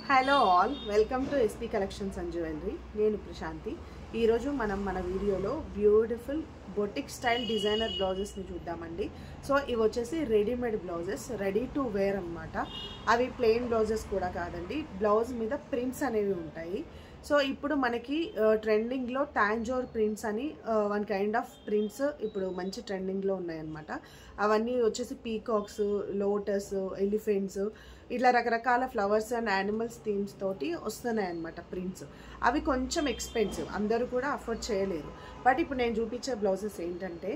Hello all, welcome to SP collections and jewellery. నేను ప్రశాంతి. ఈరోజు మనం మన వీడియోలో బ్యూటిఫుల్ బొటిక్ స్టైల్ డిజైనర్ బ్లౌజెస్ని చూద్దామండి. సో ఇవి వచ్చేసి readymade blouses, ready to wear అనమాట. అవి ప్లెయిన్ బ్లౌజెస్ కూడా కాదండి, బ్లౌజ్ మీద ప్రింట్స్ అనేవి ఉంటాయి. సో ఇప్పుడు మనకి ట్రెండింగ్లో టాంజోర్ ప్రింట్స్ అని వన్ కైండ్ ఆఫ్ ప్రింట్స్ ఇప్పుడు మంచి ట్రెండింగ్లో ఉన్నాయన్నమాట. అవన్నీ వచ్చేసి పీకాక్స్, లోటస్, ఎలిఫెంట్స్, ఇట్లా రకరకాల ఫ్లవర్స్ అండ్ యానిమల్స్ థీమ్స్ తోటి వస్తున్నాయి అన్నమాట ప్రింట్స్. అవి కొంచెం ఎక్స్పెన్సివ్, అందరూ కూడా అఫోర్డ్ చేయలేరు. బట్ ఇప్పుడు నేను చూపించే బ్లౌజెస్ ఏంటంటే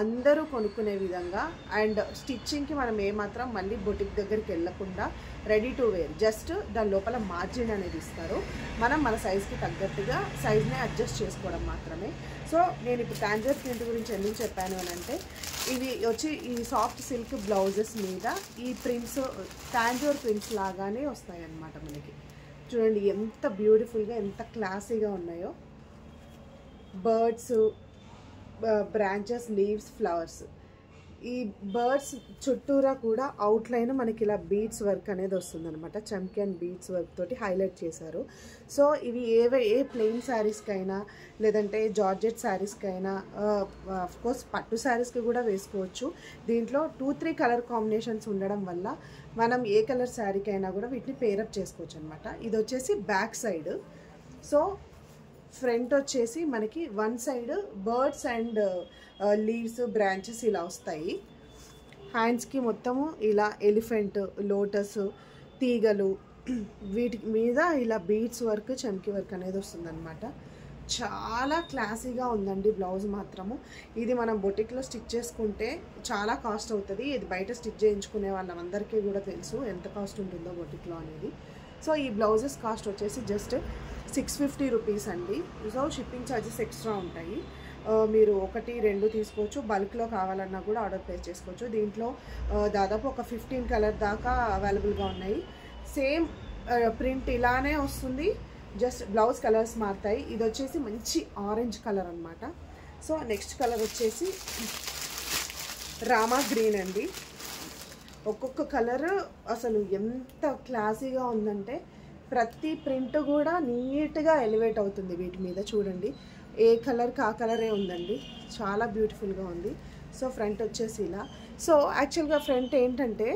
అందరూ కొనుక్కునే విధంగా అండ్ స్టిచ్చింగ్కి మనం ఏమాత్రం మళ్ళీ బొటిక్ దగ్గరికి వెళ్ళకుండా రెడీ టు వేర్, జస్ట్ దాని లోపల మార్జిన్ అనేది ఇస్తారు. మనం మన సైజ్కి తగ్గట్టుగా సైజ్ని అడ్జస్ట్ చేసుకోవడం మాత్రమే. సో నేను ఇప్పుడు టాంజోర్ ప్రింట్ గురించి ఎందుకు చెప్పాను అని అంటే, ఇవి వచ్చి ఈ సాఫ్ట్ సిల్క్ బ్లౌజెస్ మీద ఈ ప్రింట్స్ టాంజోర్ ప్రింట్స్ లాగానే వస్తాయి అన్నమాట. మనకి చూడండి ఎంత బ్యూటిఫుల్గా, ఎంత క్లాసీగా ఉన్నాయో. Birds, branches, leaves, flowers. ఈ బర్డ్స్ చుట్టూరా కూడా అవుట్లైన్ మనకి ఇలా బీడ్స్ వర్క్ అనేది వస్తుంది అనమాట. చమ్కీ అండ్ బీడ్స్ వర్క్ తోటి హైలైట్ చేశారు. సో ఇవి ఏ ప్లెయిన్ శారీస్కైనా లేదంటే జార్జెట్ శారీస్కైనా, అఫ్కోర్స్ పట్టు శారీస్కి కూడా వేసుకోవచ్చు. దీంట్లో 2-3 కలర్ కాంబినేషన్స్ ఉండడం వల్ల మనం ఏ కలర్ శారీకైనా కూడా వీటిని పేరప్ చేసుకోవచ్చు అనమాట. ఇది వచ్చేసి బ్యాక్ సైడ్. సో ఫ్రంట్ వచ్చేసి మనకి one side birds and leaves, branches ఇలా వస్తాయి. హ్యాండ్స్కి మొత్తము ఇలా ఎలిఫెంట్, లోటస్, తీగలు, వీటి మీద ఇలా బీడ్స్ వర్క్, చమ్కీ వర్క్ అనేది వస్తుందన్నమాట. చాలా క్లాసీగా ఉందండి బ్లౌజ్ మాత్రము. ఇది మనం బొటిక్లో స్టిచ్ చేసుకుంటే చాలా కాస్ట్ అవుతుంది. ఇది బయట స్టిచ్ చేయించుకునే వాళ్ళందరికీ కూడా తెలుసు ఎంత కాస్ట్ ఉంటుందో బొటిక్లో అనేది. సో ఈ బ్లౌజెస్ కాస్ట్ వచ్చేసి జస్ట్ 650 రూపీస్ అండి. సో షిప్పింగ్ ఛార్జెస్ ఎక్స్ట్రా ఉంటాయి. మీరు 1-2 తీసుకోవచ్చు, బల్క్లో కావాలన్నా కూడా ఆర్డర్ ప్లేస్ చేసుకోవచ్చు. దీంట్లో దాదాపు ఒక 15 కలర్ దాకా అవైలబుల్గా ఉన్నాయి. సేమ్ ప్రింట్ ఇలానే వస్తుంది, జస్ట్ బ్లౌజ్ కలర్స్ మారుతాయి. ఇది వచ్చేసి మంచి ఆరెంజ్ కలర్ అనమాట. సో నెక్స్ట్ కలర్ వచ్చేసి రామా గ్రీన్ అండి. ఒక్కొక్క కలర్ అసలు ఎంత క్లాసీగా ఉందంటే ప్రతి ప్రింట్ కూడా నీట్గా ఎలివేట్ అవుతుంది వీటి మీద. చూడండి ఏ కలర్కి ఆ కలరే ఉందండి, చాలా బ్యూటిఫుల్గా ఉంది. సో ఫ్రంట్ వచ్చేసి ఇలా. సో యాక్చువల్గా ఫ్రంట్ ఏంటంటే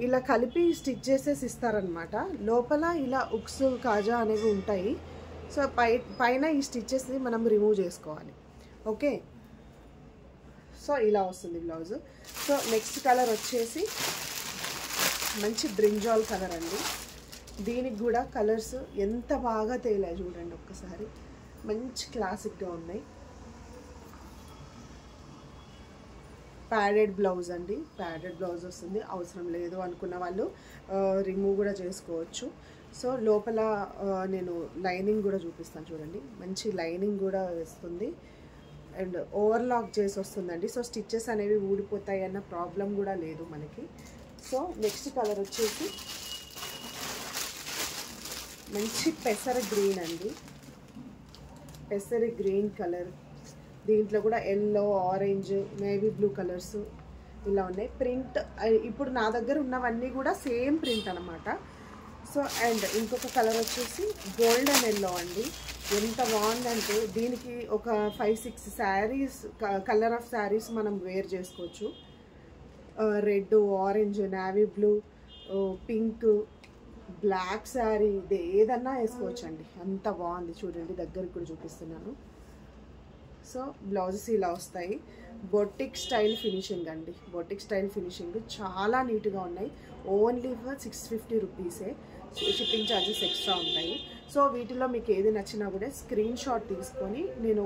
ఇలా కలిపి స్టిచ్ చేసేసి ఇస్తారనమాట. లోపల ఇలా ఉక్స్, కాజా అనేవి ఉంటాయి. సో పైన ఈ స్టిచ్చెస్ మనం రిమూవ్ చేసుకోవాలి. ఓకే, సో ఇలా వస్తుంది బ్లౌజ్. సో నెక్స్ట్ కలర్ వచ్చేసి మంచి బ్రింజాల్ కలర్ అండి. దీనికి కూడా కలర్స్ ఎంత బాగా తేలాయి చూడండి ఒక్కసారి. మంచి క్లాసిక్గా ఉన్నాయి. ప్యాడెడ్ బ్లౌజ్ అండి, ప్యాడెడ్ బ్లౌజ్ వస్తుంది. అవసరం లేదు అనుకున్న వాళ్ళు రిమూవ్ కూడా చేసుకోవచ్చు. సో లోపల నేను లైనింగ్ కూడా చూపిస్తాను చూడండి. మంచి లైనింగ్ కూడా వేస్తుంది అండ్ ఓవర్లాక్ చేసి వస్తుందండి. సో స్టిచ్చెస్ అనేవి ఊడిపోతాయి అన్న ప్రాబ్లం కూడా లేదు మనకి. సో నెక్స్ట్ కలర్ వచ్చేసి మంచి పెసర గ్రీన్ అండి, పెసర గ్రీన్ కలర్. దీంట్లో కూడా yellow, orange, navy blue colours ఇలా ఉన్నాయి. ప్రింట్ ఇప్పుడు నా దగ్గర ఉన్నవన్నీ కూడా సేమ్ ప్రింట్ అనమాట. సో అండ్ ఇంకొక కలర్ వచ్చేసి గోల్డెన్ ఎల్లో అండి. ఎంత బాగుందంటే దీనికి ఒక 5-6 శారీస్, కలర్ ఆఫ్ శారీస్ మనం వేర్ చేసుకోవచ్చు. Red, orange, navy blue, pink, black sari, ఇది ఏదన్నా వేసుకోవచ్చు అండి. అంత బాగుంది చూడండి, దగ్గరికి కూడా చూపిస్తున్నాను. సో బ్లౌజెస్ ఇలా వస్తాయి. బొటిక్ స్టైల్ ఫినిషింగ్ అండి, బొటిక్ స్టైల్ ఫినిషింగ్ చాలా నీట్గా ఉన్నాయి. ఓన్లీ ఫర్ 650 రూపీసే. షిప్పింగ్ ఛార్జెస్ ఎక్స్ట్రా ఉంటాయి. సో వీటిలో మీకు ఏది నచ్చినా కూడా స్క్రీన్ షాట్ తీసుకొని నేను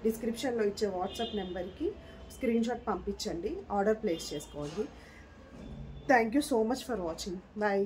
డిస్క్రిప్షన్లో ఇచ్చే వాట్సాప్ నెంబర్కి స్క్రీన్ షాట్ పంపించండి, ఆర్డర్ ప్లేస్ చేసుకోండి. Thank you so much for watching. Bye.